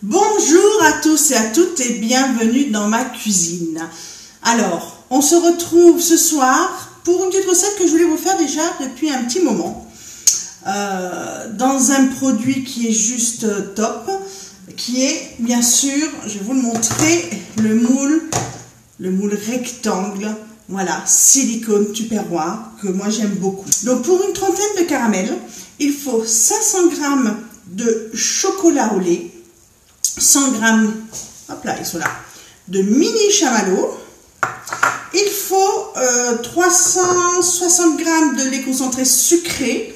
Bonjour à tous et à toutes et bienvenue dans ma cuisine. Alors, on se retrouve ce soir pour une petite recette que je voulais vous faire déjà depuis un petit moment. Dans un produit qui est juste top, qui est bien sûr, je vais vous le montrer, le moule rectangle, voilà, silicone tupperware, que moi j'aime beaucoup. Donc pour une trentaine de caramels, il faut 500 g de chocolat au lait, 100 g, hop là, ils sont là, de mini chamallow. Il faut 360 g de lait concentré sucré.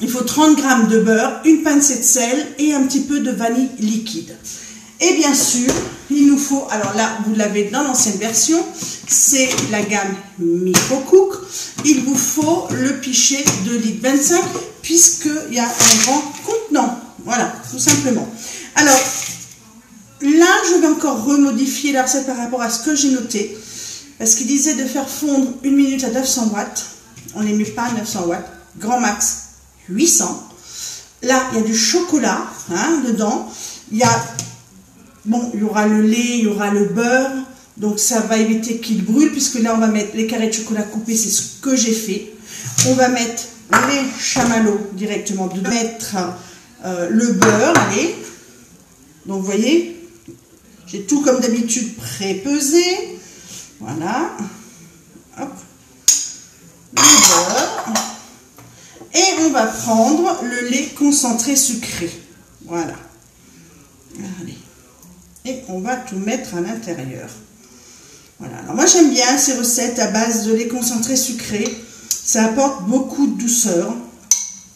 Il faut 30 g de beurre, une pincée de sel et un petit peu de vanille liquide. Et bien sûr, il nous faut, alors là, vous l'avez dans l'ancienne version, c'est la gamme Micro-Cook. Il vous faut le pichet de 2,25 litres puisqu'il y a un grand contenant. Voilà, tout simplement. Alors, là, je vais encore remodifier la recette par rapport à ce que j'ai noté. Parce qu'il disait de faire fondre 1 minute à 900 watts. On les met pas à 900 watts. Grand max 800. Là, il y a du chocolat dedans. Il y a, bon, il y aura le lait, il y aura le beurre. Donc, ça va éviter qu'il brûle. Puisque là, on va mettre les carrés de chocolat coupés. C'est ce que j'ai fait. On va mettre les chamallows directement. De mettre le beurre. Allez. Donc, vous voyez, j'ai tout comme d'habitude pré-pesé. Voilà. Hop. Le beurre. Et on va prendre le lait concentré sucré. Voilà. Allez. Et on va tout mettre à l'intérieur. Voilà. Alors moi j'aime bien ces recettes à base de lait concentré sucré. Ça apporte beaucoup de douceur.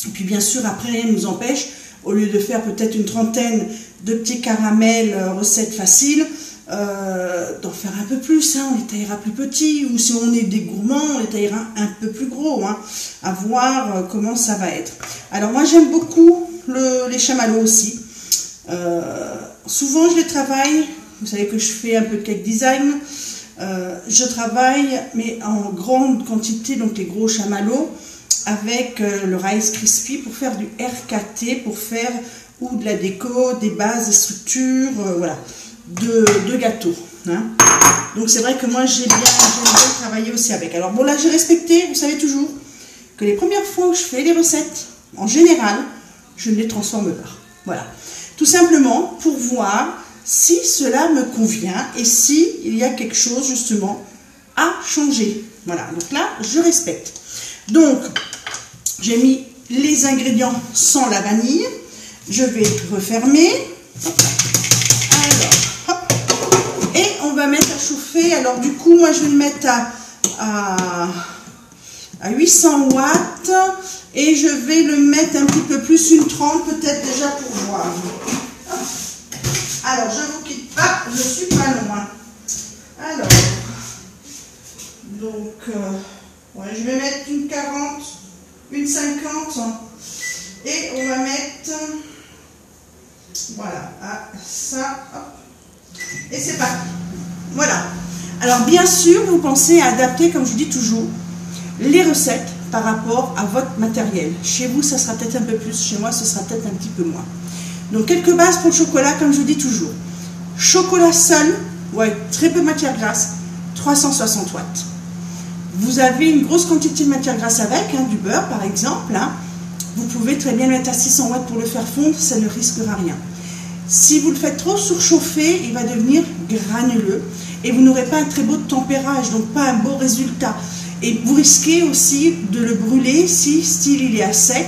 Et puis bien sûr après rien ne nous empêche, au lieu de faire peut-être une trentaine de petits caramels recettes faciles, d'en faire un peu plus, on les taillera plus petits, ou si on est des gourmands, on les taillera un peu plus gros, à voir comment ça va être. Alors moi j'aime beaucoup les chamallows aussi. Souvent je les travaille, vous savez que je fais un peu de cake design, je travaille mais en grande quantité, donc les gros chamallows, avec le Rice Krispies pour faire du RKT, pour faire ou de la déco, des bases, des structures, voilà, de gâteaux. Donc c'est vrai que moi j'aime bien travailler aussi avec. Alors bon là j'ai respecté, vous savez toujours, que les premières fois où je fais les recettes, en général, je ne les transforme pas. Voilà. Tout simplement pour voir si cela me convient et si il y a quelque chose justement à changer. Voilà, donc là je respecte. Donc j'ai mis les ingrédients sans la vanille. Je vais refermer. Alors, hop. Et on va mettre à chauffer. Alors du coup, moi je vais le mettre à 800 watts. Et je vais le mettre un petit peu plus, une 30 peut-être déjà pour voir. Alors, je ne vous quitte pas, je suis pas loin. Alors, donc, ouais, je vais mettre une 40, une 50. Et on va mettre, voilà, à ça, hop, et c'est parti. Voilà. Alors bien sûr, vous pensez à adapter, comme je vous dis toujours, les recettes par rapport à votre matériel. Chez vous, ça sera peut-être un peu plus, chez moi, ce sera peut-être un petit peu moins. Donc quelques bases pour le chocolat, comme je vous dis toujours. Chocolat seul, ouais, très peu de matière grasse, 360 watts. Vous avez une grosse quantité de matière grasse avec, du beurre par exemple, vous pouvez très bien le mettre à 600 watts pour le faire fondre, ça ne risquera rien. Si vous le faites trop surchauffer, il va devenir granuleux et vous n'aurez pas un très beau tempérage, donc pas un beau résultat. Et vous risquez aussi de le brûler si style il est à sec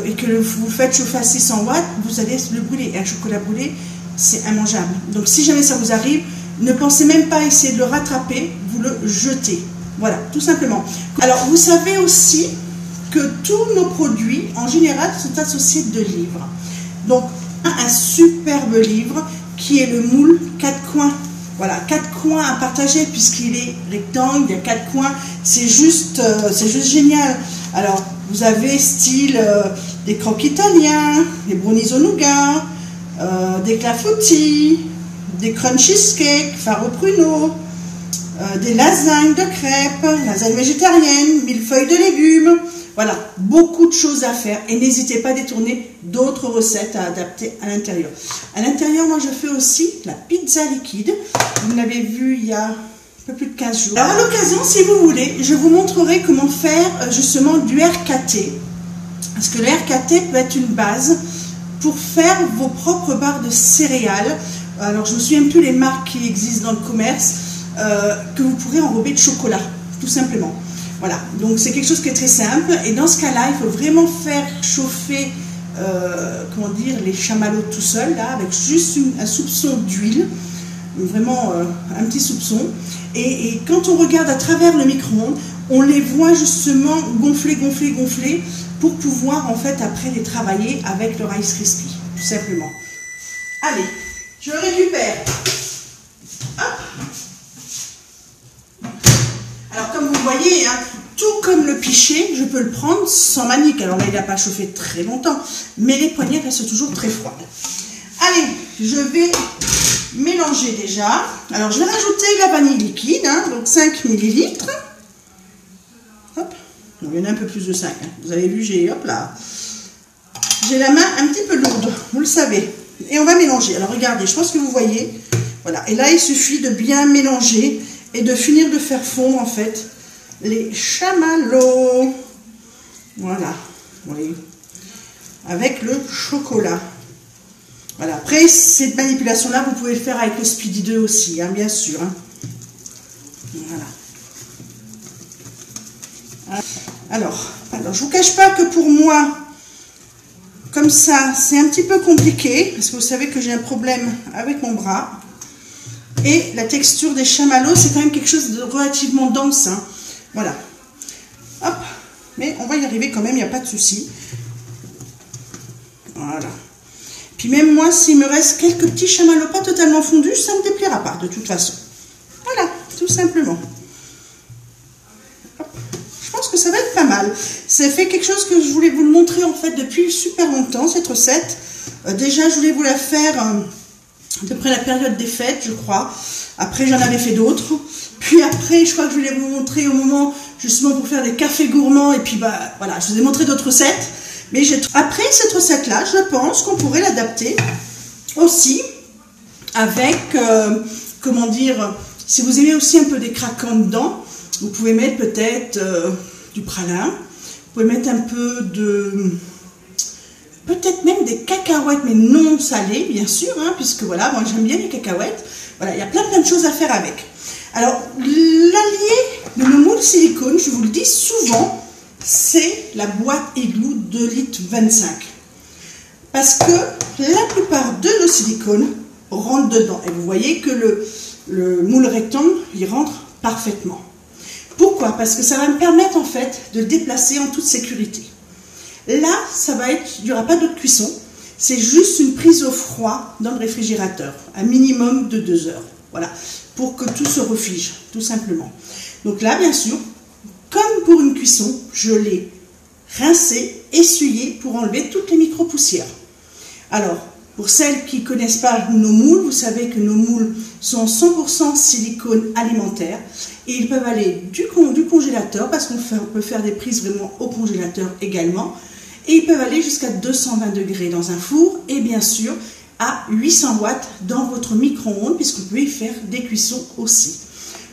et que vous le faites chauffer à 600 watts, vous allez le brûler. Et un chocolat brûlé, c'est immangeable. Donc si jamais ça vous arrive, ne pensez même pas à essayer de le rattraper, vous le jetez. Voilà, tout simplement. Alors vous savez aussi que tous nos produits, en général, sont associés de livres. Donc, un superbe livre qui est le moule 4 coins. Voilà, 4 coins à partager puisqu'il est rectangle, il y a 4 coins. C'est juste génial. Alors, vous avez style des croques italiens, des brownies au nougat, des clafoutis, des crunch cheesecake, faro pruneau, des lasagnes de crêpes, lasagnes végétariennes, millefeuilles de légumes. Voilà, beaucoup de choses à faire et n'hésitez pas à détourner d'autres recettes à adapter à l'intérieur. À l'intérieur, moi je fais aussi la pizza liquide. Vous l'avez vu il y a un peu plus de 15 jours. Alors à l'occasion, si vous voulez, je vous montrerai comment faire justement du RKT. Parce que le RKT peut être une base pour faire vos propres barres de céréales. Alors je ne me souviens plus les marques qui existent dans le commerce, que vous pourrez enrober de chocolat, tout simplement. Voilà, donc c'est quelque chose qui est très simple et dans ce cas-là, il faut vraiment faire chauffer, comment dire, les chamallows tout seul, là, avec juste un soupçon d'huile, vraiment un petit soupçon. Et quand on regarde à travers le micro-ondes, on les voit justement gonfler, gonfler, gonfler pour pouvoir en fait après les travailler avec le Rice Krispies, tout simplement. Allez, je le récupère. Hop. Alors comme vous voyez, hein, tout comme le pichet, je peux le prendre sans manique. Alors là, il n'a pas chauffé très longtemps, mais les poignées restent toujours très froides. Allez, je vais mélanger déjà. Alors je vais rajouter la vanille liquide, hein, donc 5 ml. Hop, il y en a un peu plus de 5. Hein. Vous avez vu, j'ai hop là. J'ai la main un petit peu lourde, vous le savez. Et on va mélanger. Alors regardez, je pense que vous voyez. Voilà. Et là, il suffit de bien mélanger et de finir de faire fondre en fait les chamallows. Voilà. Oui. Avec le chocolat. Voilà. Après, cette manipulation-là, vous pouvez le faire avec le Speedy 2 aussi, hein, bien sûr. Hein. Voilà. Alors, je ne vous cache pas que pour moi, comme ça, c'est un petit peu compliqué, parce que vous savez que j'ai un problème avec mon bras. Et la texture des chamallows, c'est quand même quelque chose de relativement dense. Hein. Voilà. Hop. Mais on va y arriver quand même, il n'y a pas de souci. Voilà. Puis même moi, s'il me reste quelques petits chamallows pas totalement fondus, ça ne me déplaira pas, de toute façon. Voilà, tout simplement. Hop. Je pense que ça va être pas mal. C'est fait quelque chose que je voulais vous le montrer en fait depuis super longtemps, cette recette. Déjà, je voulais vous la faire à peu près la période des fêtes, je crois. Après, j'en avais fait d'autres. Puis après, je crois que je voulais vous montrer au moment, justement, pour faire des cafés gourmands. Et puis, bah, voilà, je vous ai montré d'autres recettes. Mais après cette recette-là, je pense qu'on pourrait l'adapter aussi avec, comment dire, si vous aimez aussi un peu des craquants dedans, vous pouvez mettre peut-être du pralin. Vous pouvez mettre un peu de... peut-être même des cacahuètes, mais non salées, bien sûr, hein, puisque voilà, moi j'aime bien les cacahuètes. Voilà, il y a plein de choses à faire avec. Alors, l'allié de nos moules silicone, je vous le dis souvent, c'est la boîte Igloo 2,25 litres. Parce que la plupart de nos silicones rentrent dedans. Et vous voyez que le moule rectangle, il rentre parfaitement. Pourquoi? Parce que ça va me permettre en fait de le déplacer en toute sécurité. Là, ça va être, il n'y aura pas d'autre cuisson. C'est juste une prise au froid dans le réfrigérateur, un minimum de 2 heures. Voilà, pour que tout se refige, tout simplement. Donc là, bien sûr, comme pour une cuisson, je l'ai rincé, essuyé pour enlever toutes les micro-poussières. Alors, pour celles qui ne connaissent pas nos moules, vous savez que nos moules sont 100% silicone alimentaire et ils peuvent aller du congélateur, parce qu'on peut faire des prises vraiment au congélateur également, et ils peuvent aller jusqu'à 220 degrés dans un four et bien sûr à 800 watts dans votre micro-ondes, puisqu'on peut y faire des cuissons aussi.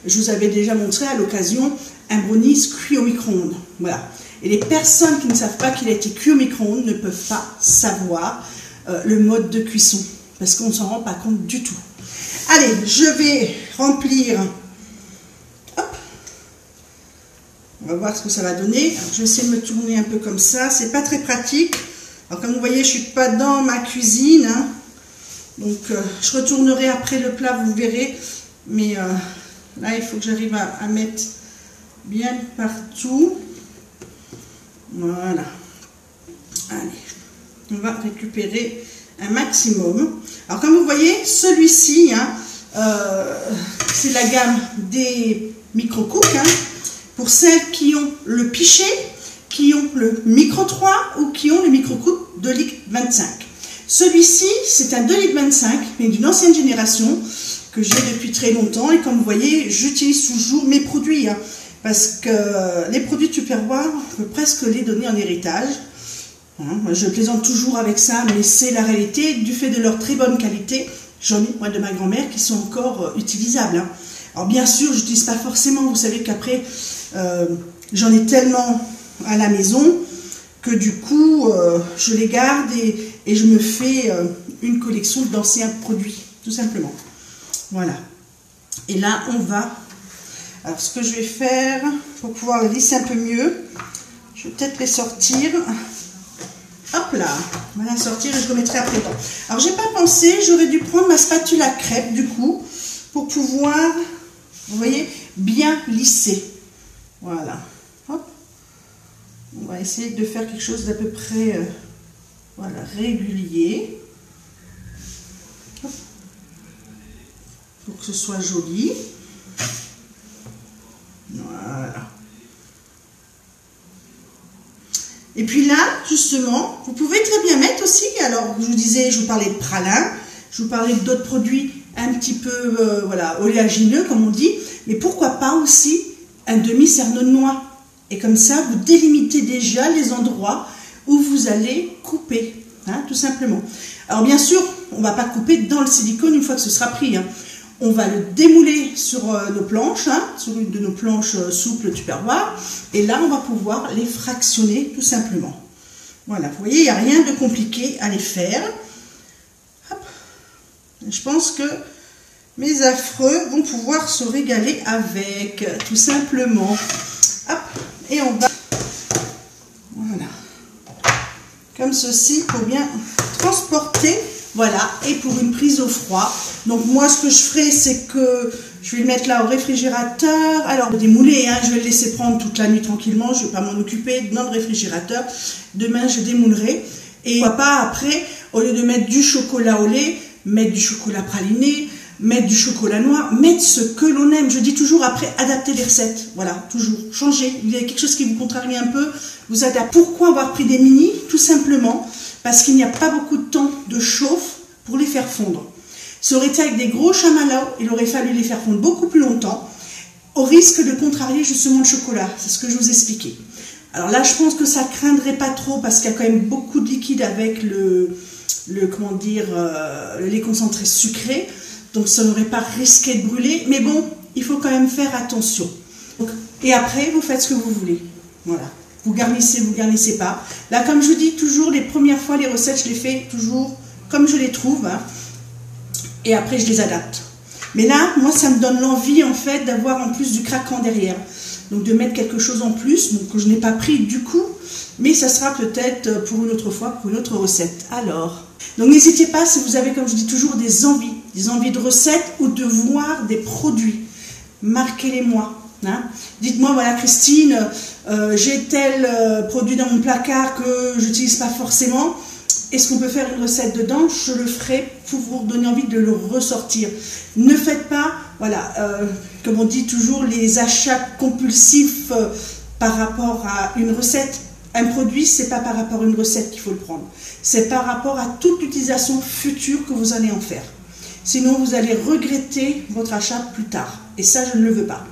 Je vous avais déjà montré à l'occasion un brownies cuit au micro-ondes. Voilà. Et les personnes qui ne savent pas qu'il a été cuit au micro-ondes ne peuvent pas savoir le mode de cuisson, parce qu'on ne s'en rend pas compte du tout. Allez, je vais remplir. Hop. On va voir ce que ça va donner. Alors, je vais essayer de me tourner un peu comme ça. C'est pas très pratique. Alors, comme vous voyez, je ne suis pas dans ma cuisine. Hein. Donc, je retournerai après le plat, vous verrez. Mais là, il faut que j'arrive à mettre bien partout. Voilà. Allez. On va récupérer un maximum. Alors comme vous voyez, celui-ci, hein, c'est la gamme des micro-cooks. Hein, pour celles qui ont le pichet, qui ont le micro 3 ou qui ont le micro-cook 2,25 litres. Celui-ci, c'est un 2,25 litres, mais d'une ancienne génération. que j'ai depuis très longtemps. Et comme vous voyez, j'utilise toujours mes produits. Hein, parce que les produits Tupperware, on peut presque les donner en héritage. Hein, moi, je plaisante toujours avec ça, mais c'est la réalité. Du fait de leur très bonne qualité, j'en ai, moi, de ma grand-mère, qui sont encore utilisables. Hein. Alors bien sûr, je n'utilise pas forcément. Vous savez qu'après, j'en ai tellement à la maison que du coup, je les garde et je me fais une collection d'anciens produits, tout simplement. Voilà. Et là, on va... Alors, ce que je vais faire, pour pouvoir les lisser un peu mieux, je vais peut-être les sortir. Hop là, on va la sortir et je remettrai après dedans. Alors, j'ai pas pensé, j'aurais dû prendre ma spatule à crêpes, du coup, pour pouvoir, vous voyez, bien lisser. Voilà. Hop. On va essayer de faire quelque chose d'à peu près voilà, régulier. Hop. Pour que ce soit joli. Voilà. Et puis là, justement, vous pouvez très bien mettre aussi, alors je vous disais, je vous parlais de pralin, je vous parlais d'autres produits un petit peu voilà, oléagineux, comme on dit, mais pourquoi pas aussi un demi-cerneau de noix. Et comme ça, vous délimitez déjà les endroits où vous allez couper, hein, tout simplement. Alors bien sûr, on ne va pas couper dans le silicone une fois que ce sera pris. Hein. On va le démouler sur nos planches, hein, sur une de nos planches souples Tupperware. Et là, on va pouvoir les fractionner tout simplement. Voilà, vous voyez, il n'y a rien de compliqué à les faire. Hop. Je pense que mes affreux vont pouvoir se régaler avec, tout simplement. Hop. Et on va, voilà, comme ceci pour bien transporter, voilà, et pour une prise au froid. Donc moi ce que je ferai, c'est que je vais le mettre là au réfrigérateur, alors démouler, hein, je vais le laisser prendre toute la nuit tranquillement, je ne vais pas m'en occuper dans le réfrigérateur. Demain je démoulerai, et pourquoi pas après, au lieu de mettre du chocolat au lait, mettre du chocolat praliné, mettre du chocolat noir, mettre ce que l'on aime. Je dis toujours après, adapter les recettes. Voilà, toujours. Changer. Il y a quelque chose qui vous contrarie un peu, vous adaptez. Pourquoi avoir pris des mini? Tout simplement parce qu'il n'y a pas beaucoup de temps de chauffe pour les faire fondre. Ça aurait été avec des gros chamallows, il aurait fallu les faire fondre beaucoup plus longtemps, au risque de contrarier justement le chocolat. C'est ce que je vous expliquais. Alors là, je pense que ça craindrait pas trop parce qu'il y a quand même beaucoup de liquide avec le comment dire, le lait concentré sucré. Donc ça n'aurait pas risqué de brûler, mais bon, il faut quand même faire attention. Donc, et après, vous faites ce que vous voulez. Voilà. Vous garnissez pas. Là, comme je vous dis toujours, les premières fois, les recettes, je les fais toujours comme je les trouve. Hein, et après, je les adapte. Mais là, moi, ça me donne l'envie, en fait, d'avoir en plus du craquant derrière. Donc de mettre quelque chose en plus, donc, que je n'ai pas pris du coup, mais ça sera peut-être pour une autre fois, pour une autre recette. Alors, donc n'hésitez pas, si vous avez, comme je dis toujours, des envies de recettes ou de voir des produits, marquez-les-moi. Hein. Dites-moi, voilà Christine, j'ai tel produit dans mon placard que je n'utilise pas forcément. Est-ce qu'on peut faire une recette dedans? Je le ferai pour vous donner envie de le ressortir. Ne faites pas, voilà, comme on dit toujours, les achats compulsifs par rapport à une recette. Un produit, c'est pas par rapport à une recette qu'il faut le prendre. C'est par rapport à toute l'utilisation future que vous allez en faire. Sinon, vous allez regretter votre achat plus tard. Et ça, je ne le veux pas.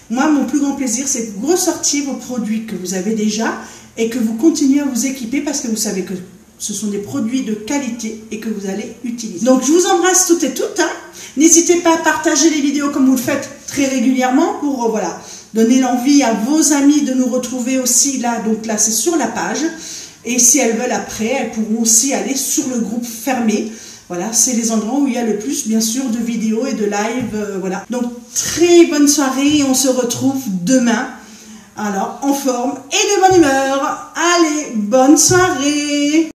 Moi, mon plus grand plaisir, c'est que vous ressortiez vos produits que vous avez déjà et que vous continuez à vous équiper parce que vous savez que ce sont des produits de qualité et que vous allez utiliser. Donc, je vous embrasse toutes et toutes. Hein. N'hésitez pas à partager les vidéos comme vous le faites très régulièrement pour voilà, donner l'envie à vos amis de nous retrouver aussi là. Donc là, c'est sur la page. Et si elles veulent après, elles pourront aussi aller sur le groupe fermé. Voilà, c'est les endroits où il y a le plus, bien sûr, de vidéos et de live. Voilà. Donc, très bonne soirée et on se retrouve demain. Alors, en forme et de bonne humeur. Allez, bonne soirée!